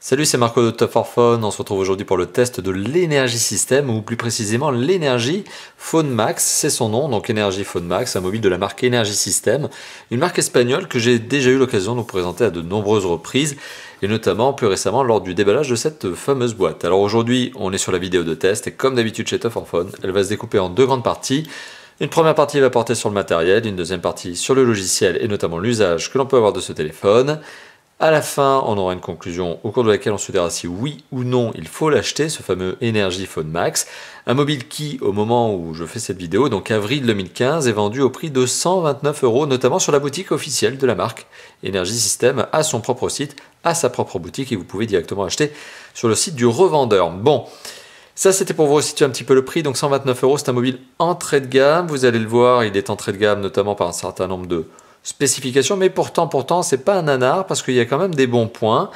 Salut, c'est Marco de Top 4 Phone. On se retrouve aujourd'hui pour le test de l'Energy System, ou plus précisément l'Energy Phone Max, c'est son nom, donc Energy Phone Max, un mobile de la marque Energy System, une marque espagnole que j'ai déjà eu l'occasion de vous présenter à de nombreuses reprises, et notamment plus récemment lors du déballage de cette fameuse boîte. Alors aujourd'hui, on est sur la vidéo de test, et comme d'habitude chez Top 4 Phone, elle va se découper en deux grandes parties. Une première partie va porter sur le matériel, une deuxième partie sur le logiciel et notamment l'usage que l'on peut avoir de ce téléphone. À la fin, on aura une conclusion au cours de laquelle on se dira si oui ou non il faut l'acheter, ce fameux Energy Phone Max, un mobile qui, au moment où je fais cette vidéo, donc avril 2015, est vendu au prix de 129 €, notamment sur la boutique officielle de la marque. Energy System a son propre site, a sa propre boutique et vous pouvez directement acheter sur le site du revendeur. Bon, ça c'était pour vous resituer un petit peu le prix, donc 129 €, c'est un mobile entrée de gamme, vous allez le voir, il est entrée de gamme notamment par un certain nombre de spécifications, mais pourtant c'est pas un nanar parce qu'il y a quand même des bons points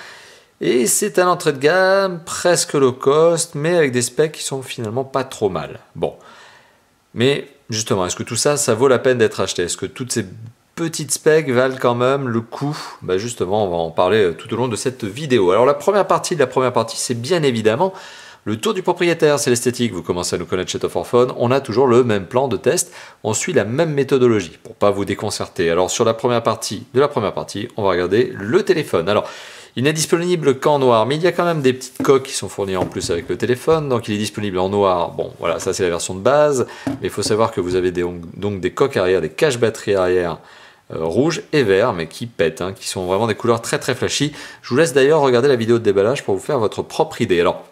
et c'est un entrée de gamme presque low cost mais avec des specs qui sont finalement pas trop mal. Bon, mais justement, est-ce que tout ça, ça vaut la peine d'être acheté? Est-ce que toutes ces petites specs valent quand même le coup? Bah justement, on va en parler tout au long de cette vidéo. Alors la première partie c'est bien évidemment le tour du propriétaire, c'est l'esthétique. Vous commencez à nous connaître chez Top 4 Phone. On a toujours le même plan de test. On suit la même méthodologie pour pas vous déconcerter. Alors sur la première partie, on va regarder le téléphone. Alors il n'est disponible qu'en noir, mais il y a quand même des petites coques qui sont fournies en plus avec le téléphone. Donc il est disponible en noir. Bon, voilà, ça c'est la version de base. Mais il faut savoir que vous avez donc des coques arrière, des caches batterie arrière rouge et vert, mais qui pètent, hein, qui sont vraiment des couleurs très très flashy. Je vous laisse d'ailleurs regarder la vidéo de déballage pour vous faire votre propre idée. Alors,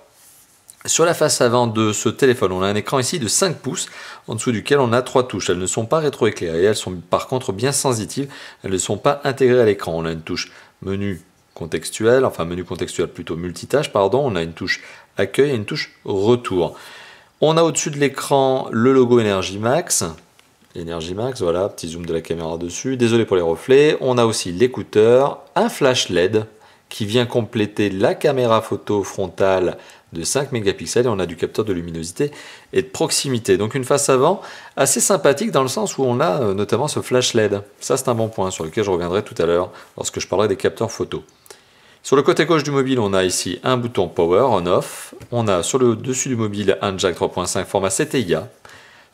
sur la face avant de ce téléphone, on a un écran ici de 5 pouces, en dessous duquel on a 3 touches. Elles ne sont pas rétroéclairées, elles sont par contre bien sensitives, elles ne sont pas intégrées à l'écran. On a une touche menu contextuel, plutôt multitâche, pardon. On a une touche accueil et une touche retour. On a au-dessus de l'écran le logo Energy Max. Energy Max, voilà, petit zoom de la caméra dessus. Désolé pour les reflets. On a aussi l'écouteur, un flash LED qui vient compléter la caméra photo frontale de 5 mégapixels et on a du capteur de luminosité et de proximité. Donc une face avant assez sympathique dans le sens où on a notamment ce flash LED. Ça c'est un bon point sur lequel je reviendrai tout à l'heure lorsque je parlerai des capteurs photo. Sur le côté gauche du mobile, on a ici un bouton Power On-Off. On a sur le dessus du mobile un jack 3.5 format CTIA.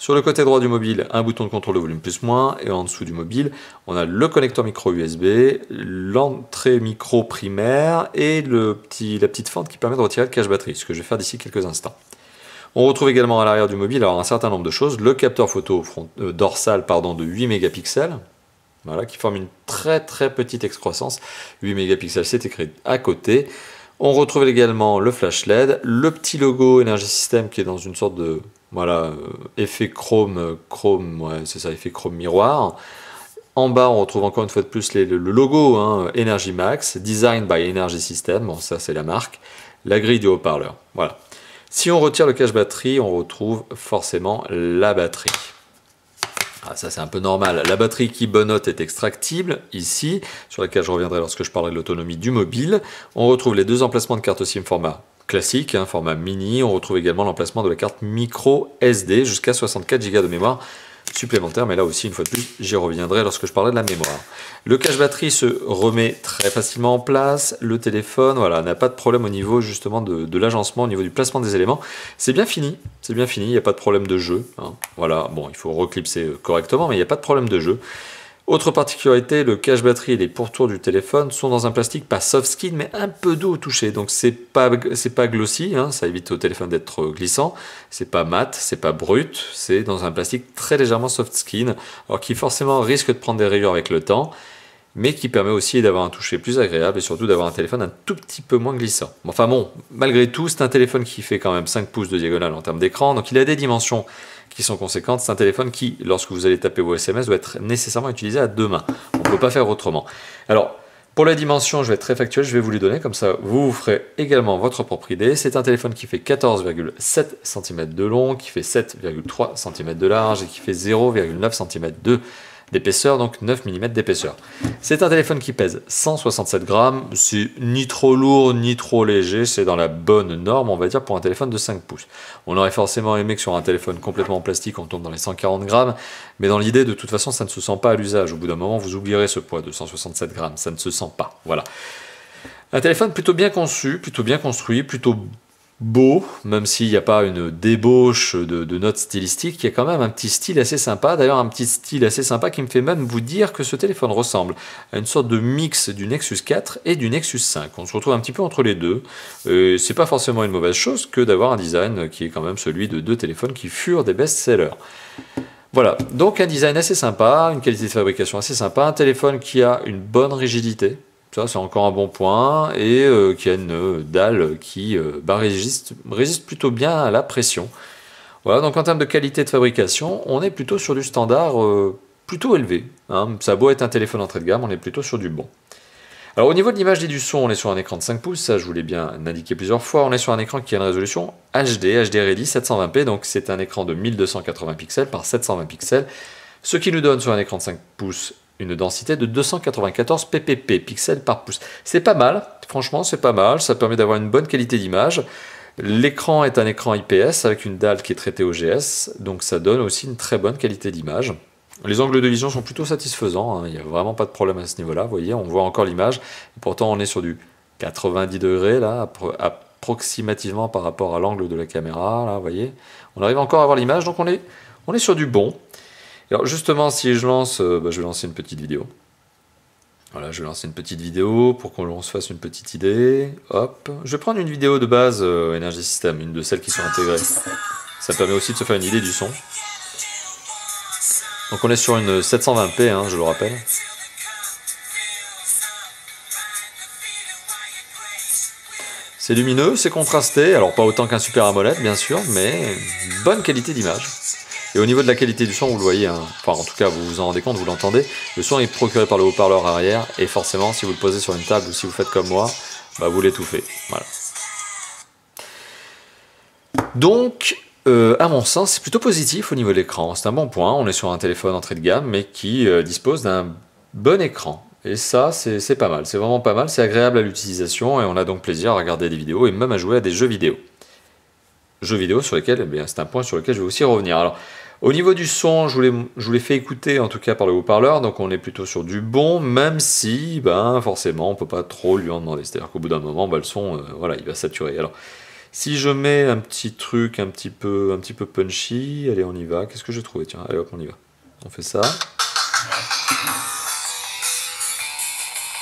Sur le côté droit du mobile, un bouton de contrôle de volume plus-moins, et en dessous du mobile, on a le connecteur micro USB, l'entrée micro primaire et la petite fente qui permet de retirer le cache batterie, ce que je vais faire d'ici quelques instants. On retrouve également à l'arrière du mobile alors un certain nombre de choses, le capteur photo dorsal de 8 mégapixels, voilà, qui forme une très très petite excroissance. 8 mégapixels, c'est écrit à côté. On retrouve également le flash LED, le petit logo Energy System qui est dans une sorte de effet chrome, ouais, c'est ça, effet chrome miroir. En bas, on retrouve encore une fois de plus le logo Energy Max, Design by Energy System, bon ça c'est la marque, la grille du haut-parleur, voilà. Si on retire le cache batterie, on retrouve forcément la batterie. Ah, ça c'est un peu normal. La batterie qui bonnote est extractible ici, sur laquelle je reviendrai lorsque je parlerai de l'autonomie du mobile. On retrouve les deux emplacements de carte SIM format classique, format mini. On retrouve également l'emplacement de la carte micro SD jusqu'à 64 Go de mémoire supplémentaire, mais là aussi une fois de plus j'y reviendrai lorsque je parlerai de la mémoire. Le cache batterie se remet très facilement en place, le téléphone voilà, n'a pas de problème au niveau justement de l'agencement, au niveau du placement des éléments, c'est bien fini, il n'y a pas de problème de jeu, voilà, bon il faut reclipser correctement mais il n'y a pas de problème de jeu. Autre particularité, le cache batterie et les pourtours du téléphone sont dans un plastique pas soft skin mais un peu doux au toucher, donc c'est pas glossy, ça évite au téléphone d'être glissant, c'est pas mat, c'est pas brut, c'est dans un plastique très légèrement soft skin, alors qui forcément risque de prendre des rayures avec le temps, mais qui permet aussi d'avoir un toucher plus agréable et surtout d'avoir un téléphone un tout petit peu moins glissant. Enfin bon, malgré tout, c'est un téléphone qui fait quand même 5 pouces de diagonale en termes d'écran, donc il a des dimensions qui sont conséquentes. C'est un téléphone qui, lorsque vous allez taper vos SMS, doit être nécessairement utilisé à deux mains. On ne peut pas faire autrement. Alors, pour la dimension, je vais être très factuel, je vais vous les donner, comme ça vous ferez également votre propre idée. C'est un téléphone qui fait 14,7 cm de long, qui fait 7,3 cm de large et qui fait 0,9 cm d'épaisseur, donc 9 mm d'épaisseur. C'est un téléphone qui pèse 167 grammes, c'est ni trop lourd ni trop léger, c'est dans la bonne norme on va dire pour un téléphone de 5 pouces. On aurait forcément aimé que sur un téléphone complètement en plastique on tombe dans les 140 grammes, mais dans l'idée de toute façon ça ne se sent pas à l'usage, au bout d'un moment vous oublierez ce poids de 167 grammes, ça ne se sent pas, voilà. Un téléphone plutôt bien conçu, plutôt bien construit, plutôt beau, même s'il n'y a pas une débauche de notes stylistiques, il y a quand même un petit style assez sympa. D'ailleurs, un petit style assez sympa qui me fait même vous dire que ce téléphone ressemble à une sorte de mix du Nexus 4 et du Nexus 5. On se retrouve un petit peu entre les deux. C'est pas forcément une mauvaise chose que d'avoir un design qui est quand même celui de deux téléphones qui furent des best-sellers. Voilà, donc un design assez sympa, une qualité de fabrication assez sympa, un téléphone qui a une bonne rigidité. Ça, c'est encore un bon point, et qui a une dalle qui résiste plutôt bien à la pression. Voilà, donc en termes de qualité de fabrication, on est plutôt sur du standard plutôt élevé. Hein. Ça a beau être un téléphone entrée de gamme, on est plutôt sur du bon. Alors au niveau de l'image et du son, on est sur un écran de 5 pouces, ça je vous l'ai bien indiqué plusieurs fois. On est sur un écran qui a une résolution HD, HD Ready 720p, donc c'est un écran de 1280 pixels par 720 pixels, ce qui nous donne sur un écran de 5 pouces une densité de 294 ppp, pixels par pouce. C'est pas mal, franchement c'est pas mal, ça permet d'avoir une bonne qualité d'image. L'écran est un écran IPS avec une dalle qui est traitée OGS, donc ça donne aussi une très bonne qualité d'image. Les angles de vision sont plutôt satisfaisants, hein, il n'y a vraiment pas de problème à ce niveau-là, vous voyez, on voit encore l'image. Pourtant on est sur du 90 degrés là, approximativement par rapport à l'angle de la caméra, là, vous voyez. On arrive encore à voir l'image, donc on est sur du bon. Alors justement, si je lance, je vais lancer une petite vidéo. Voilà, je vais lancer une petite vidéo pour qu'on se fasse une petite idée. Hop, je vais prendre une vidéo de base Energy System, une de celles qui sont intégrées. Ça permet aussi de se faire une idée du son. Donc on est sur une 720p, hein, je le rappelle. C'est lumineux, c'est contrasté, alors pas autant qu'un Super AMOLED bien sûr, mais bonne qualité d'image. Et au niveau de la qualité du son, vous le voyez, hein, enfin en tout cas vous vous en rendez compte, vous l'entendez, le son est procuré par le haut-parleur arrière, et forcément si vous le posez sur une table ou si vous faites comme moi, bah, vous l'étouffez. Voilà. Donc, à mon sens, c'est plutôt positif au niveau de l'écran, c'est un bon point, on est sur un téléphone entrée de gamme, mais qui dispose d'un bon écran. Et ça, c'est pas mal, c'est vraiment pas mal, c'est agréable à l'utilisation, et on a donc plaisir à regarder des vidéos, et même à jouer à des jeux vidéo. Jeux vidéo sur lesquels, eh bien, c'est un point sur lequel je vais aussi revenir. Alors, au niveau du son, je vous l'ai fait écouter en tout cas par le haut-parleur, donc on est plutôt sur du bon, même si, ben, forcément, on peut pas trop lui en demander. C'est-à-dire qu'au bout d'un moment, ben, le son, voilà, il va saturer. Alors, si je mets un petit truc un petit peu punchy, allez, on y va. Qu'est-ce que j'ai trouvé? Tiens, allez hop, on y va. On fait ça.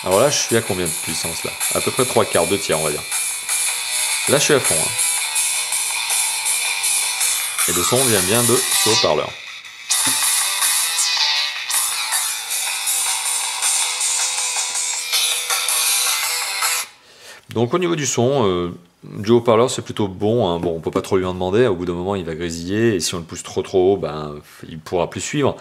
Alors là, je suis à combien de puissance là? À peu près 3/4, 2/3, on va dire. Là, je suis à fond. Hein. Et le son vient bien de ce haut-parleur. Donc au niveau du son, du haut-parleur c'est plutôt bon, hein. Bon, on peut pas trop lui en demander, au bout d'un moment il va grésiller, et si on le pousse trop haut, ben, il pourra plus suivre.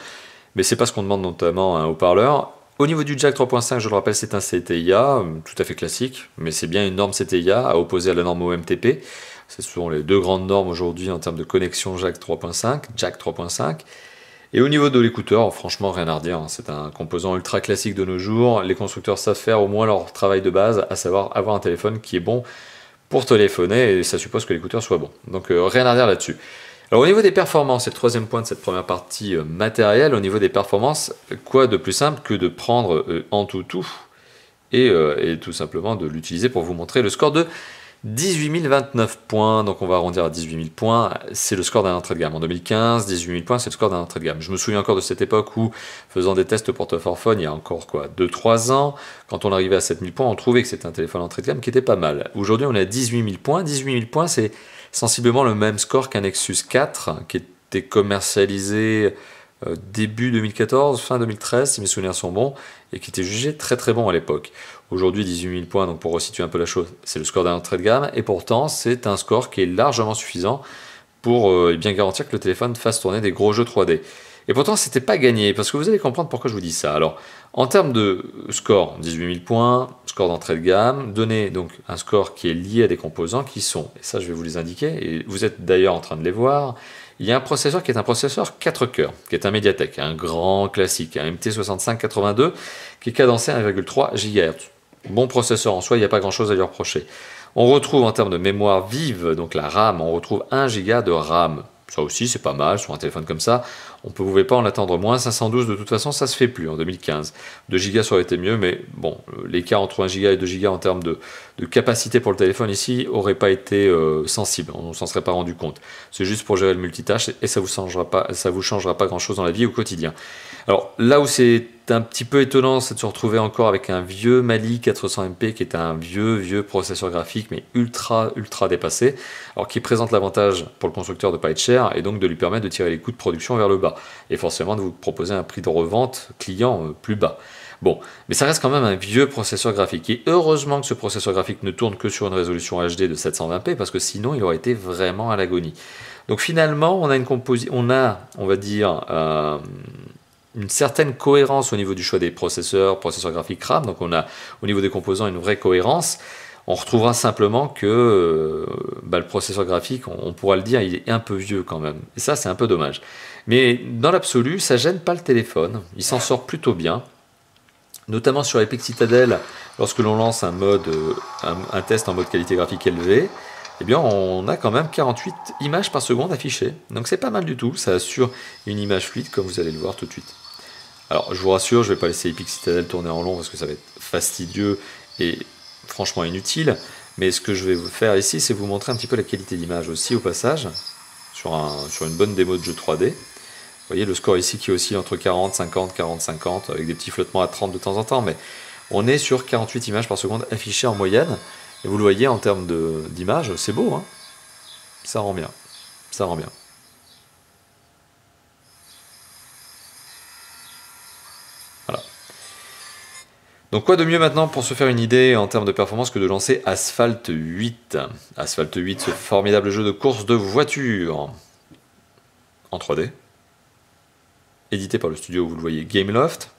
Mais c'est pas ce qu'on demande notamment à un haut-parleur. Au niveau du jack 3.5, je le rappelle, c'est un CTIA, tout à fait classique, mais c'est bien une norme CTIA à opposer à la norme OMTP. Ce sont les deux grandes normes aujourd'hui en termes de connexion jack 3.5. Et au niveau de l'écouteur, franchement, rien à redire. Hein. C'est un composant ultra classique de nos jours. Les constructeurs savent faire au moins leur travail de base, à savoir avoir un téléphone qui est bon pour téléphoner, et ça suppose que l'écouteur soit bon. Donc rien à redire là-dessus. Alors au niveau des performances, c'est le troisième point de cette première partie matérielle, au niveau des performances, quoi de plus simple que de prendre Antutu et tout simplement de l'utiliser pour vous montrer le score de 18 029 points, donc on va arrondir à 18 000 points, c'est le score d'un entrée de gamme. En 2015, 18 000 points, c'est le score d'un entrée de gamme. Je me souviens encore de cette époque où, faisant des tests porte-forphone, il y a encore quoi, 2-3 ans, quand on arrivait à 7 000 points, on trouvait que c'était un téléphone entrée de gamme qui était pas mal. Aujourd'hui, on est à 18 000 points. 18 000 points, c'est sensiblement le même score qu'un Nexus 4, qui était commercialisé début 2014, fin 2013, si mes souvenirs sont bons, et qui était jugé très très bon à l'époque. Aujourd'hui, 18 000 points, donc pour resituer un peu la chose, c'est le score d'un entrée de gamme, et pourtant, c'est un score qui est largement suffisant pour bien garantir que le téléphone fasse tourner des gros jeux 3D. Et pourtant, c'était pas gagné, parce que vous allez comprendre pourquoi je vous dis ça. Alors, en termes de score, 18 000 points, score d'entrée de gamme, donner donc un score qui est lié à des composants qui sont, et ça je vais vous les indiquer, et vous êtes d'ailleurs en train de les voir, il y a un processeur qui est un processeur 4 cœurs, qui est un Mediatek, un grand classique, un MT6582, qui est cadencé à 1,3 GHz. Bon processeur en soi, il n'y a pas grand chose à lui reprocher. On retrouve en termes de mémoire vive, donc la RAM, on retrouve 1 Go de RAM. Ça aussi, c'est pas mal sur un téléphone comme ça. On ne pouvait pas en attendre moins. 512, de toute façon, ça se fait plus en 2015. 2 Go, ça aurait été mieux, mais bon, l'écart entre 1 Go et 2 Go en termes de capacité pour le téléphone ici aurait pas été sensible. On ne s'en serait pas rendu compte. C'est juste pour gérer le multitâche et ça vous changera pas grand-chose dans la vie au quotidien. Alors là où c'est un petit peu étonnant, c'est de se retrouver encore avec un vieux Mali 400MP qui est un vieux processeur graphique, mais ultra dépassé, alors qui présente l'avantage pour le constructeur de ne pas être cher et donc de lui permettre de tirer les coûts de production vers le bas et forcément de vous proposer un prix de revente client plus bas. Bon, mais ça reste quand même un vieux processeur graphique. Et heureusement que ce processeur graphique ne tourne que sur une résolution HD de 720p, parce que sinon il aurait été vraiment à l'agonie. Donc finalement, on a on va dire, une certaine cohérence au niveau du choix des processeurs graphiques RAM. Donc on a au niveau des composants une vraie cohérence. On retrouvera simplement que le processeur graphique, on pourra le dire, il est un peu vieux quand même. Et ça, c'est un peu dommage. Mais dans l'absolu, ça gêne pas le téléphone. Il s'en sort plutôt bien. Notamment sur Epic Citadel, lorsque l'on lance un test en mode qualité graphique élevée, eh bien on a quand même 48 images par seconde affichées. Donc c'est pas mal du tout, ça assure une image fluide comme vous allez le voir tout de suite. Alors je vous rassure, je ne vais pas laisser Epic Citadel tourner en long parce que ça va être fastidieux et franchement inutile. Mais ce que je vais vous faire ici, c'est vous montrer un petit peu la qualité d'image aussi au passage, sur une bonne démo de jeu 3D. Vous voyez le score ici qui oscille entre 40, 50, 40, 50, avec des petits flottements à 30 de temps en temps, mais on est sur 48 images par seconde affichées en moyenne, et vous le voyez en termes d'image, c'est beau, hein, ça rend bien, ça rend bien. Voilà. Donc quoi de mieux maintenant pour se faire une idée en termes de performance que de lancer Asphalt 8. Asphalt 8, ce formidable jeu de course de voiture en 3D. Édité par le studio, vous le voyez, Gameloft.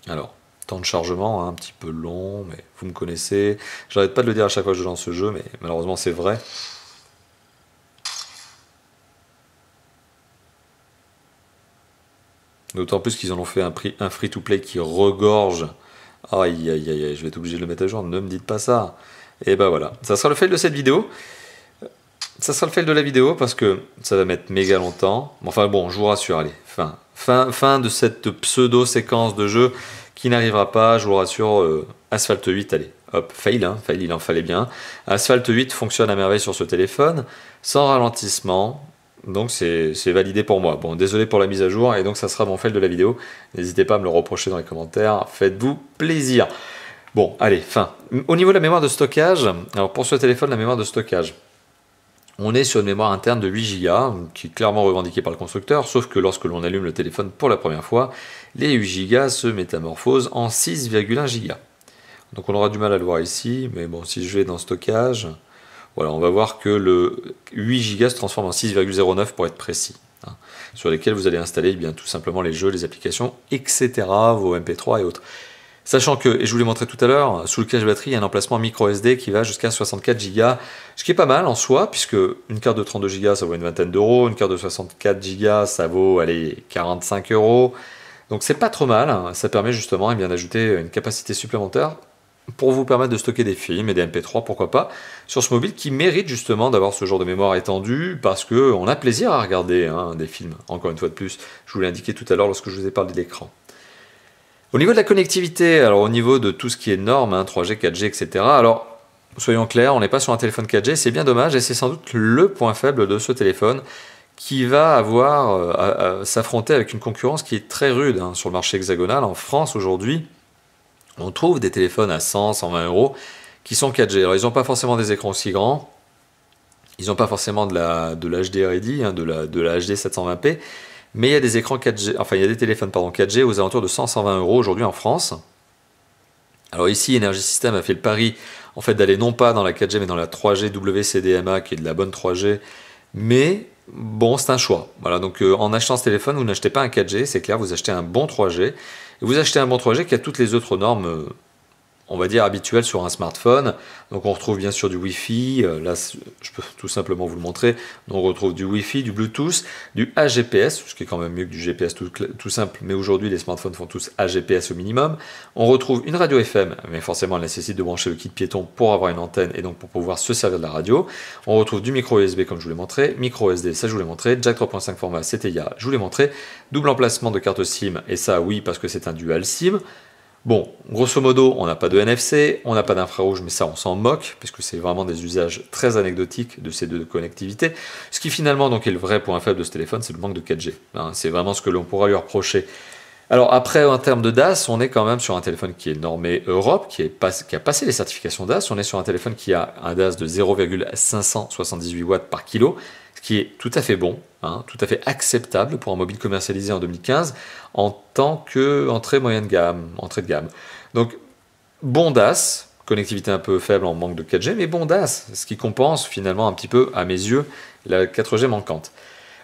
Alors, temps de chargement, hein, un petit peu long, mais vous me connaissez. J'arrête pas de le dire à chaque fois que je lance ce jeu, mais malheureusement c'est vrai. D'autant plus qu'ils en ont fait un free-to-play qui regorge. Aïe, aïe, aïe, aïe, je vais être obligé de le mettre à jour, ne me dites pas ça. Et ben voilà, ça sera le fail de cette vidéo. Ça sera le fail de la vidéo parce que ça va mettre méga longtemps. Enfin bon, je vous rassure, allez, fin de cette pseudo-séquence de jeu qui n'arrivera pas, je vous rassure, Asphalt 8, allez, hop, fail, hein, fail, il en fallait bien. Asphalt 8 fonctionne à merveille sur ce téléphone, sans ralentissement, donc c'est validé pour moi. Bon, désolé pour la mise à jour, et donc ça sera mon fail de la vidéo. N'hésitez pas à me le reprocher dans les commentaires, faites-vous plaisir. Bon, allez, fin. Au niveau de la mémoire de stockage, alors pour ce téléphone, la mémoire de stockage, on est sur une mémoire interne de 8 Go, qui est clairement revendiquée par le constructeur, sauf que lorsque l'on allume le téléphone pour la première fois, les 8 Go se métamorphosent en 6,1 Go. Donc on aura du mal à le voir ici, mais bon, si je vais dans stockage, voilà, on va voir que le 8 Go se transforme en 6,09 pour être précis, hein, sur lesquels vous allez installer bien, tout simplement les jeux, les applications, etc., vos MP3 et autres. Sachant que, et je vous l'ai montré tout à l'heure, sous le cache batterie, il y a un emplacement micro SD qui va jusqu'à 64 Go, ce qui est pas mal en soi, puisque une carte de 32 Go ça vaut une vingtaine d'euros, une carte de 64 Go ça vaut, allez, 45 €. Donc c'est pas trop mal, hein. Ça permet justement d'ajouter une capacité supplémentaire pour vous permettre de stocker des films et des MP3, pourquoi pas, sur ce mobile qui mérite justement d'avoir ce genre de mémoire étendue, parce qu'on a plaisir à regarder des films, encore une fois de plus. Je vous l'ai indiqué tout à l'heure lorsque je vous ai parlé de l'écran. Au niveau de la connectivité, alors au niveau de tout ce qui est normes, 3G, 4G, etc., alors soyons clairs, on n'est pas sur un téléphone 4G, c'est bien dommage, et c'est sans doute le point faible de ce téléphone qui va avoir à s'affronter avec une concurrence qui est très rude sur le marché hexagonal. En France aujourd'hui, on trouve des téléphones à 100, 120 € qui sont 4G. Alors ils n'ont pas forcément des écrans aussi grands, ils n'ont pas forcément de l'HD ready, de la HD 720p, mais il y a des écrans 4G, enfin il y a des téléphones 4G aux alentours de 100-120 € aujourd'hui en France. Alors ici, Energy System a fait le pari en fait d'aller non pas dans la 4G mais dans la 3G WCDMA qui est de la bonne 3G, mais bon, c'est un choix. Voilà, donc en achetant ce téléphone, vous n'achetez pas un 4G, c'est clair, vous achetez un bon 3G, et vous achetez un bon 3G qui a toutes les autres normes on va dire, habituel sur un smartphone. Donc on retrouve bien sûr du Wi-Fi, là je peux tout simplement vous le montrer. Donc on retrouve du Wi-Fi, du Bluetooth, du AGPS, ce qui est quand même mieux que du GPS tout simple, mais aujourd'hui les smartphones font tous AGPS au minimum. On retrouve une radio FM, mais forcément elle nécessite de brancher le kit piéton pour avoir une antenne et donc pour pouvoir se servir de la radio. On retrouve du micro USB comme je vous l'ai montré, micro SD, ça je vous l'ai montré, jack 3.5 format CTIA, je vous l'ai montré, double emplacement de carte SIM, et ça oui parce que c'est un dual SIM. Bon, grosso modo, on n'a pas de NFC, on n'a pas d'infrarouge, mais ça on s'en moque, puisque c'est vraiment des usages très anecdotiques de ces deux connectivités. Ce qui finalement donc est le vrai point faible de ce téléphone, c'est le manque de 4G. Hein, c'est vraiment ce que l'on pourra lui reprocher. Alors après, en termes de DAS, on est quand même sur un téléphone qui est normé Europe, qui a passé les certifications DAS. On est sur un téléphone qui a un DAS de 0,578 watts par kilo, ce qui est tout à fait bon, hein, tout à fait acceptable pour un mobile commercialisé en 2015 en tant qu'entrée moyenne gamme, entrée de gamme. Donc bon DAS, connectivité un peu faible en manque de 4G, mais bon DAS, ce qui compense finalement un petit peu, à mes yeux, la 4G manquante.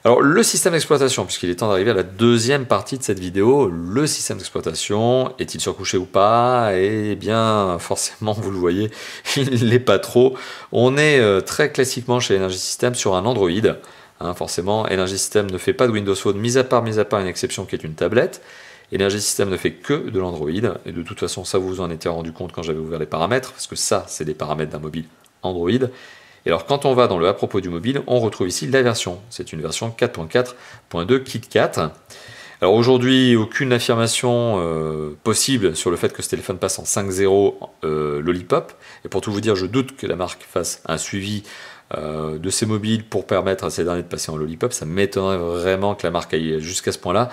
Alors le système d'exploitation, puisqu'il est temps d'arriver à la deuxième partie de cette vidéo, le système d'exploitation, est-il surcouché ou pas? Eh bien forcément vous le voyez, il n'est pas trop. On est très classiquement chez Energy System sur un Android. Hein, forcément, Energy System ne fait pas de Windows Phone, mis à part une exception qui est une tablette. Energy System ne fait que de l'Android, et de toute façon ça vous en étiez rendu compte quand j'avais ouvert les paramètres, parce que ça c'est des paramètres d'un mobile Android. Et alors quand on va dans le à propos du mobile, on retrouve ici la version. C'est une version 4.4.2 Kit 4. Alors aujourd'hui, aucune affirmation possible sur le fait que ce téléphone passe en 5.0 Lollipop. Et pour tout vous dire, je doute que la marque fasse un suivi de ces mobiles pour permettre à ces derniers de passer en Lollipop. Ça m'étonnerait vraiment que la marque aille jusqu'à ce point-là.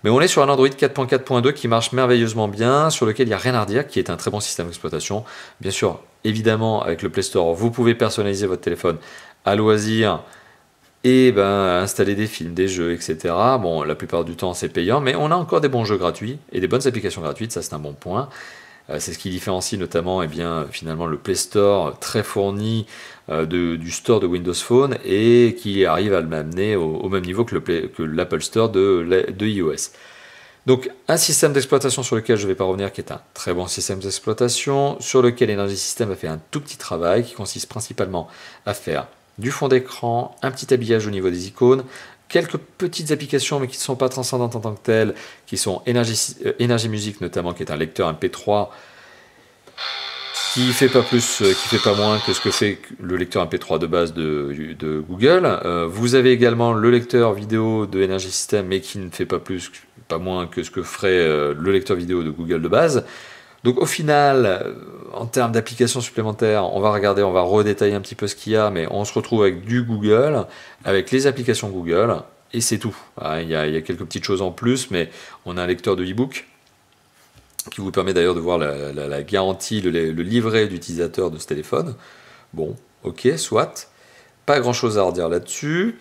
Mais on est sur un Android 4.4.2 qui marche merveilleusement bien, sur lequel il n'y a rien à redire, qui est un très bon système d'exploitation. Bien sûr, évidemment, avec le Play Store, vous pouvez personnaliser votre téléphone à loisir et installer des films, des jeux, etc. Bon, la plupart du temps, c'est payant, mais on a encore des bons jeux gratuits et des bonnes applications gratuites, ça c'est un bon point. C'est ce qui différencie notamment finalement le Play Store très fourni du store de Windows Phone et qui arrive à l'amener au même niveau que l'Apple Store de iOS. Donc un système d'exploitation sur lequel je ne vais pas revenir, qui est un très bon système d'exploitation, sur lequel Energy System a fait un tout petit travail qui consiste principalement à faire du fond d'écran, un petit habillage au niveau des icônes, quelques petites applications mais qui ne sont pas transcendantes en tant que telles, qui sont Energy Music notamment, qui est un lecteur MP3 qui fait pas moins que ce que fait le lecteur MP3 de base de Google. Vous avez également le lecteur vidéo de Energy System, mais qui ne fait pas moins que ce que ferait le lecteur vidéo de Google de base. Donc au final, en termes d'applications supplémentaires, on va redétailler un petit peu ce qu'il y a, mais on se retrouve avec du Google, avec les applications Google, et c'est tout. Il y a quelques petites choses en plus, mais on a un lecteur de e-book, qui vous permet d'ailleurs de voir la garantie, le livret d'utilisateur de ce téléphone. Bon, ok, soit. Pas grand chose à redire là-dessus.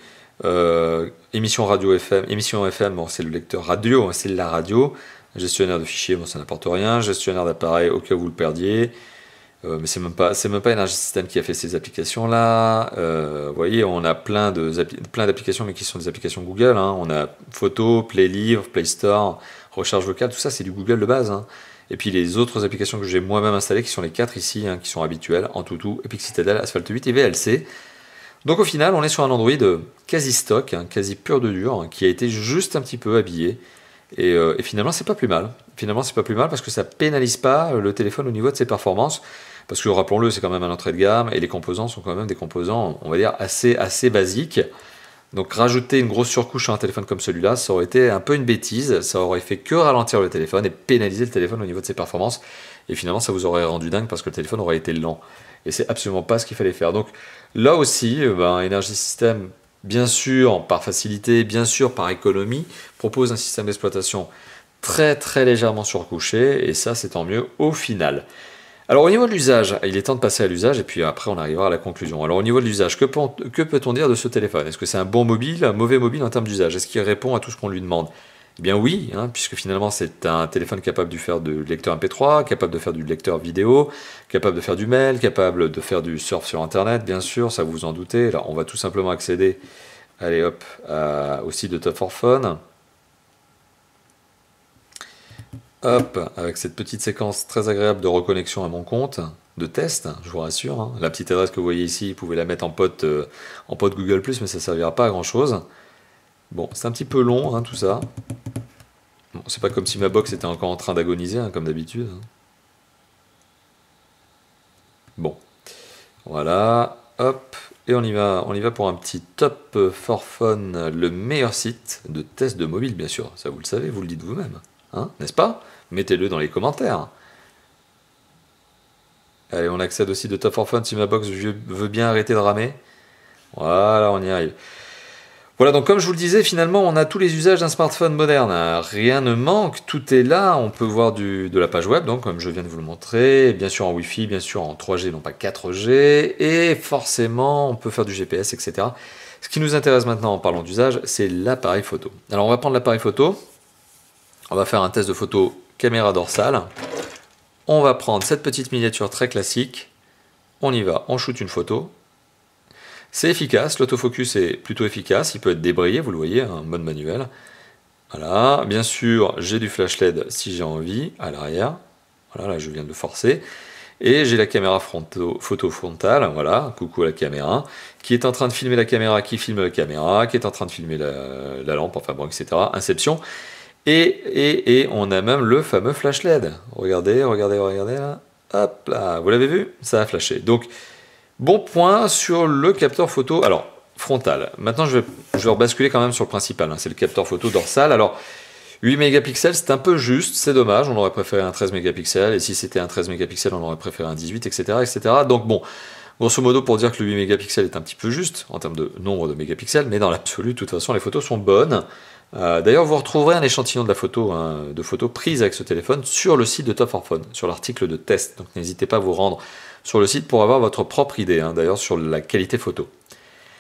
Émission FM, bon, c'est le lecteur radio, c'est la radio. Gestionnaire de fichiers, bon, ça n'apporte rien. Gestionnaire d'appareil, au cas où vous le perdiez. Mais c'est même pas Energy System qui a fait ces applications-là. Vous voyez, on a plein d'applications, mais qui sont des applications Google. Hein. On a Photo, Play Livre, Play Store, Recharge vocale, tout ça c'est du Google de base. Hein. Et puis les autres applications que j'ai moi-même installées, qui sont les 4 ici, hein, qui sont habituelles, Antutu, Epic Citadel, Asphalt 8 et VLC. Donc au final, on est sur un Android quasi stock, hein, quasi pur de dur, hein, qui a été juste un petit peu habillé. Et finalement, c'est pas plus mal. Finalement, c'est pas plus mal parce que ça pénalise pas le téléphone au niveau de ses performances. Parce que, rappelons-le, c'est quand même un entrée de gamme et les composants sont quand même des composants, on va dire, assez basiques. Donc rajouter une grosse surcouche sur un téléphone comme celui-là, ça aurait été un peu une bêtise. Ça aurait fait que ralentir le téléphone et pénaliser le téléphone au niveau de ses performances. Et finalement, ça vous aurait rendu dingue parce que le téléphone aurait été lent. Et c'est absolument pas ce qu'il fallait faire. Donc là aussi, Energy System, bien sûr par facilité, bien sûr par économie, propose un système d'exploitation très très légèrement surcouché. Et ça, c'est tant mieux au final. Alors au niveau de l'usage, il est temps de passer à l'usage et puis après on arrivera à la conclusion. Alors au niveau de l'usage, que peut-on dire de ce téléphone? Est-ce que c'est un bon mobile, un mauvais mobile en termes d'usage? Est-ce qu'il répond à tout ce qu'on lui demande? Eh bien oui, hein, puisque finalement c'est un téléphone capable de faire du lecteur MP3, capable de faire du lecteur vidéo, capable de faire du mail, capable de faire du surf sur Internet, bien sûr, ça vous en doutez. Alors on va tout simplement accéder, allez hop, au site de Top 4 Phone. Hop, avec cette petite séquence très agréable de reconnexion à mon compte, de test, je vous rassure. Hein. La petite adresse que vous voyez ici, vous pouvez la mettre en pote Google+, mais ça ne servira pas à grand chose. Bon, c'est un petit peu long, hein, tout ça. Bon, c'est pas comme si ma box était encore en train d'agoniser, hein, comme d'habitude. Bon, voilà, hop, et on y va pour un petit top for fun, le meilleur site de test de mobile, bien sûr. Ça, vous le savez, vous le dites vous-même, hein, n'est-ce pas? Mettez-le dans les commentaires. Allez, on accède aussi de Top for Fun si ma box veut bien arrêter de ramer. Voilà, on y arrive. Voilà, donc comme je vous le disais, finalement, on a tous les usages d'un smartphone moderne. Rien ne manque, tout est là. On peut voir de la page web, donc comme je viens de vous le montrer. Bien sûr en Wi-Fi, bien sûr en 3G, non pas 4G. Et forcément, on peut faire du GPS, etc. Ce qui nous intéresse maintenant en parlant d'usage, c'est l'appareil photo. Alors, on va prendre l'appareil photo. On va faire un test de photo caméra dorsale. On va prendre cette petite miniature très classique, on y va, on shoot une photo. C'est efficace, l'autofocus est plutôt efficace, il peut être débrayé, vous le voyez, en mode manuel. Voilà, bien sûr, j'ai du flash LED si j'ai envie, à l'arrière. Voilà, là je viens de le forcer. Et j'ai la caméra photo frontale, voilà, coucou à la caméra, qui est en train de filmer la caméra, qui filme la caméra, qui est en train de filmer la lampe, enfin bon, etc. Inception. Et on a même le fameux flash LED. Regardez, regardez, regardez là. Hop là, vous l'avez vu? Ça a flashé. Donc, bon point sur le capteur photo. Alors, frontal. Maintenant, je vais rebasculer quand même sur le principal. Hein. C'est le capteur photo dorsal. Alors, 8 mégapixels, c'est un peu juste. C'est dommage. On aurait préféré un 13 mégapixels. Et si c'était un 13 mégapixels, on aurait préféré un 18, etc., etc. Donc, bon, grosso modo, pour dire que le 8 mégapixels est un petit peu juste en termes de nombre de mégapixels. Mais dans l'absolu, de toute façon, les photos sont bonnes. D'ailleurs, vous retrouverez un échantillon de la photo, hein, de photos prises avec ce téléphone sur le site de Top for Fun, sur l'article de test. Donc n'hésitez pas à vous rendre sur le site pour avoir votre propre idée, hein, d'ailleurs, sur la qualité photo.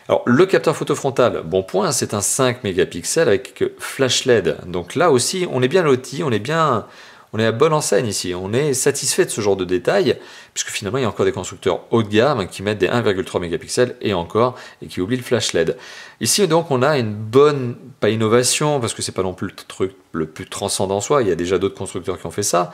Alors, le capteur photo frontal, bon point, c'est un 5 mégapixels avec flash LED. Donc là aussi, on est bien loti, on est à bonne enseigne ici. On est satisfait de ce genre de détails, puisque finalement, il y a encore des constructeurs haut de gamme qui mettent des 1,3 mégapixels et encore, et qui oublient le flash LED. Ici, donc, on a une bonne, pas innovation, parce que c'est pas non plus le truc le plus transcendant en soi, il y a déjà d'autres constructeurs qui ont fait ça,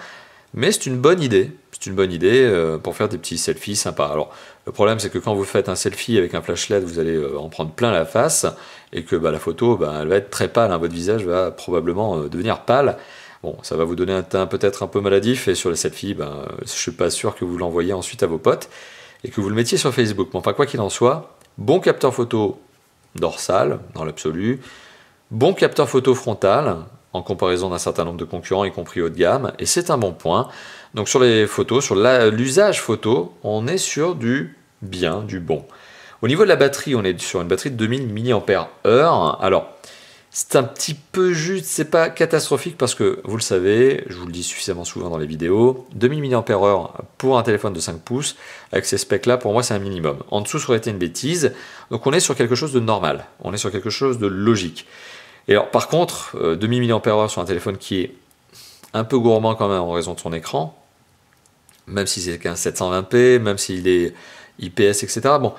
mais c'est une bonne idée. C'est une bonne idée pour faire des petits selfies sympas. Alors, le problème, c'est que quand vous faites un selfie avec un flash LED, vous allez en prendre plein la face, et que la photo, elle va être très pâle, hein, votre visage va probablement devenir pâle. Bon, ça va vous donner un teint peut-être un peu maladif, et sur les selfies, je ne suis pas sûr que vous l'envoyiez ensuite à vos potes, et que vous le mettiez sur Facebook. Mais enfin, quoi qu'il en soit, bon capteur photo dorsal, dans l'absolu, bon capteur photo frontal, en comparaison d'un certain nombre de concurrents, y compris haut de gamme, et c'est un bon point. Donc sur les photos, sur l'usage photo, on est sur du bien, du bon. Au niveau de la batterie, on est sur une batterie de 2000 mAh. Alors, c'est un petit peu juste, c'est pas catastrophique parce que, vous le savez, je vous le dis suffisamment souvent dans les vidéos, 2000 mAh pour un téléphone de 5 pouces, avec ces specs-là, pour moi, c'est un minimum. En dessous, ça aurait été une bêtise. Donc on est sur quelque chose de normal, on est sur quelque chose de logique. Et alors, par contre, 2000 mAh sur un téléphone qui est un peu gourmand quand même en raison de son écran, même si c'est qu'un 720p, même s'il est IPS, etc. Bon,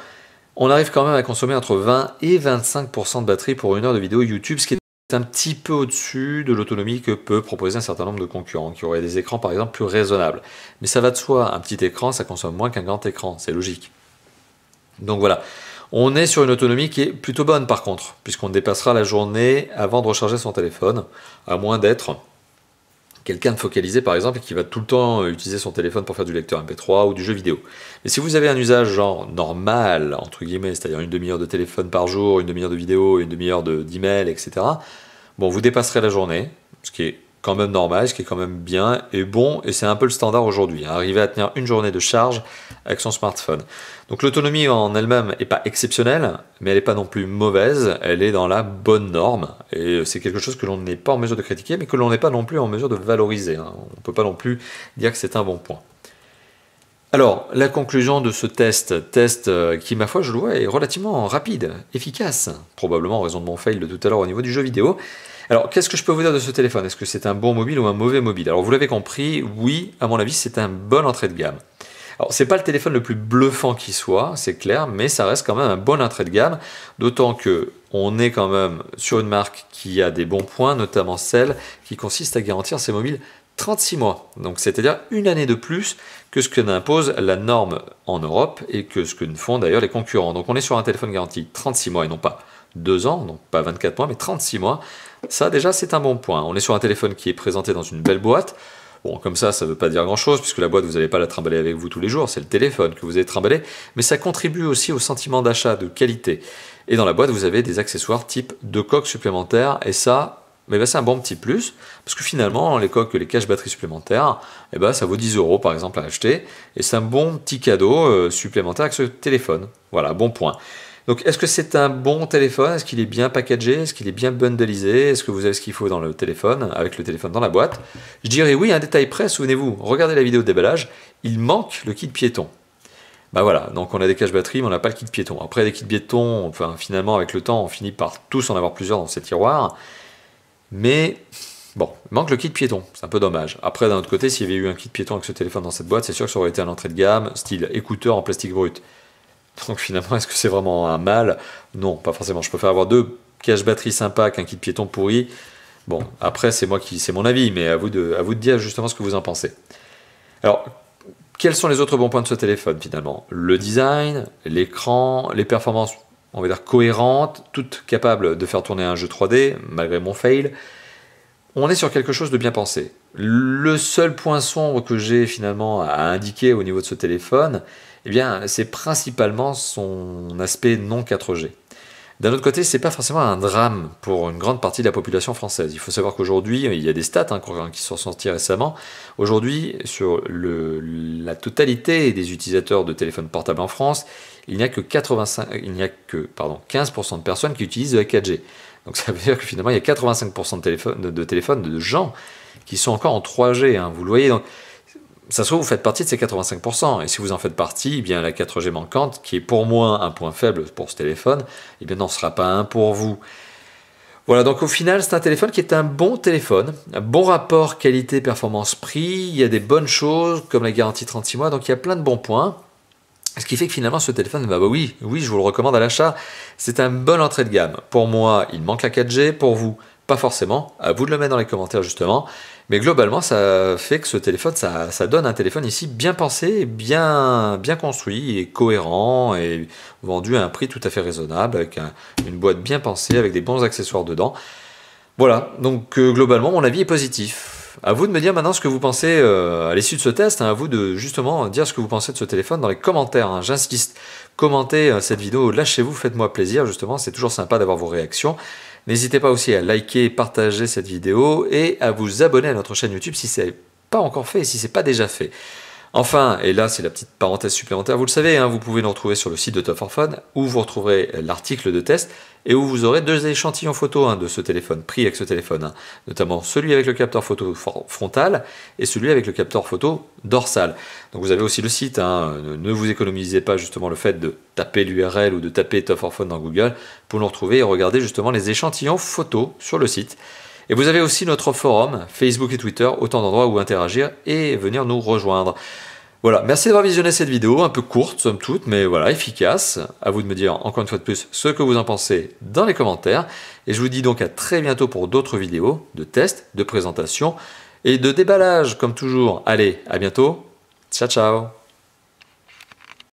on arrive quand même à consommer entre 20 et 25% de batterie pour une heure de vidéo YouTube, ce qui est un petit peu au-dessus de l'autonomie que peut proposer un certain nombre de concurrents, qui auraient des écrans par exemple plus raisonnables. Mais ça va de soi, un petit écran, ça consomme moins qu'un grand écran, c'est logique. Donc voilà, on est sur une autonomie qui est plutôt bonne par contre, puisqu'on dépassera la journée avant de recharger son téléphone, à moins d'être quelqu'un de focalisé par exemple et qui va tout le temps utiliser son téléphone pour faire du lecteur MP3 ou du jeu vidéo. Mais si vous avez un usage genre normal, entre guillemets, c'est-à-dire une demi-heure de téléphone par jour, une demi-heure de vidéo, une demi-heure d'email, etc., bon, vous dépasserez la journée, ce qui est quand même normal, ce qui est quand même bien et bon, et c'est un peu le standard aujourd'hui, hein, arriver à tenir une journée de charge avec son smartphone. Donc l'autonomie en elle-même n'est pas exceptionnelle, mais elle n'est pas non plus mauvaise, elle est dans la bonne norme, et c'est quelque chose que l'on n'est pas en mesure de critiquer, mais que l'on n'est pas non plus en mesure de valoriser, hein. On ne peut pas non plus dire que c'est un bon point. Alors, la conclusion de ce test qui, ma foi, je le vois, est relativement rapide, efficace, probablement en raison de mon fail de tout à l'heure au niveau du jeu vidéo. Alors, qu'est-ce que je peux vous dire de ce téléphone? Est-ce que c'est un bon mobile ou un mauvais mobile? Alors, vous l'avez compris, oui, à mon avis, c'est un bon entrée de gamme. Alors, c'est pas le téléphone le plus bluffant qui soit, c'est clair, mais ça reste quand même un bon entrée de gamme, d'autant que on est quand même sur une marque qui a des bons points, notamment celle qui consiste à garantir ses mobiles 36 mois. Donc c'est-à-dire une année de plus que ce que n'impose la norme en Europe et que ce que ne font d'ailleurs les concurrents. Donc on est sur un téléphone garanti 36 mois et non pas 2 ans, donc pas 24 mois, mais 36 mois. Ça déjà c'est un bon point. On est sur un téléphone qui est présenté dans une belle boîte. Bon, comme ça ne veut pas dire grand-chose, puisque la boîte, vous n'allez pas la trimballer avec vous tous les jours, c'est le téléphone que vous allez trimballer, mais ça contribue aussi au sentiment d'achat de qualité. Et dans la boîte, vous avez des accessoires type de coques supplémentaires, et ça, c'est un bon petit plus, parce que finalement, les coques, les caches batteries supplémentaires, ça vaut 10 € par exemple à acheter, et c'est un bon petit cadeau supplémentaire avec ce téléphone. Voilà, bon point. Donc, est-ce que c'est un bon téléphone? Est-ce qu'il est bien packagé? Est-ce qu'il est bien bundleisé? Est-ce que vous avez ce qu'il faut dans le téléphone, avec le téléphone dans la boîte? Je dirais oui, un détail près, souvenez-vous, regardez la vidéo de déballage, il manque le kit piéton. Voilà, donc on a des caches batteries, mais on n'a pas le kit piéton. Après, les kits piétons, enfin, finalement, avec le temps, on finit par tous en avoir plusieurs dans ces tiroirs. Mais, bon, il manque le kit piéton, c'est un peu dommage. Après, d'un autre côté, s'il y avait eu un kit piéton avec ce téléphone dans cette boîte, c'est sûr que ça aurait été un entrée de gamme, style écouteur en plastique brut. Donc finalement, est-ce que c'est vraiment un mal? Non, pas forcément. Je préfère avoir 2 caches batteries sympas qu'un kit piéton pourri. Bon, après, c'est mon avis, mais à vous de dire justement ce que vous en pensez. Alors, quels sont les autres bons points de ce téléphone finalement? Le design, l'écran, les performances, on va dire cohérentes, toutes capables de faire tourner un jeu 3D, malgré mon fail. On est sur quelque chose de bien pensé. Le seul point sombre que j'ai finalement à indiquer au niveau de ce téléphone, c'est principalement son aspect non 4G. D'un autre côté, c'est pas forcément un drame pour une grande partie de la population française. Il faut savoir qu'aujourd'hui, il y a des stats qui sont sorties récemment. Aujourd'hui, sur la totalité des utilisateurs de téléphones portables en France, il n'y a que 15% de personnes qui utilisent la 4G. Donc ça veut dire que finalement, il y a 85% de téléphones de gens qui sont encore en 3G. Vous le voyez, donc ça se trouve, vous faites partie de ces 85%. Et si vous en faites partie, la 4G manquante, qui est pour moi un point faible pour ce téléphone, n'en sera pas un pour vous. Voilà, donc au final, c'est un téléphone qui est un bon téléphone. Un bon rapport qualité-performance-prix. Il y a des bonnes choses, comme la garantie 36 mois. Donc il y a plein de bons points. Ce qui fait que finalement, ce téléphone, oui, je vous le recommande à l'achat. C'est un bon entrée de gamme. Pour moi, il manque la 4G. Pour vous, pas forcément. À vous de le mettre dans les commentaires, justement. Mais globalement, ça fait que ce téléphone, ça donne un téléphone ici bien pensé, bien construit et cohérent et vendu à un prix tout à fait raisonnable, avec une boîte bien pensée, avec des bons accessoires dedans. Voilà, donc globalement, mon avis est positif. À vous de me dire maintenant ce que vous pensez à l'issue de ce test, à vous de justement dire ce que vous pensez de ce téléphone dans les commentaires. J'insiste, commentez cette vidéo, lâchez-vous, faites-moi plaisir, justement, c'est toujours sympa d'avoir vos réactions. N'hésitez pas aussi à liker, partager cette vidéo et à vous abonner à notre chaîne YouTube si ce n'est pas encore fait et si ce n'est pas déjà fait. Enfin, et là c'est la petite parenthèse supplémentaire, vous le savez, vous pouvez nous retrouver sur le site de Top 4 Fun où vous retrouverez l'article de test et où vous aurez 2 échantillons photos de ce téléphone, pris avec ce téléphone, notamment celui avec le capteur photo frontal et celui avec le capteur photo dorsal. Donc vous avez aussi le site, ne vous économisez pas justement le fait de taper l'URL ou de taper Top 4 Fun dans Google pour nous retrouver et regarder justement les échantillons photos sur le site. Et vous avez aussi notre forum, Facebook et Twitter, autant d'endroits où interagir et venir nous rejoindre. Voilà, merci d'avoir visionné cette vidéo, un peu courte somme toute, mais voilà, efficace. À vous de me dire encore une fois de plus ce que vous en pensez dans les commentaires. Et je vous dis donc à très bientôt pour d'autres vidéos de tests, de présentation et de déballage, comme toujours. Allez, à bientôt. Ciao, ciao.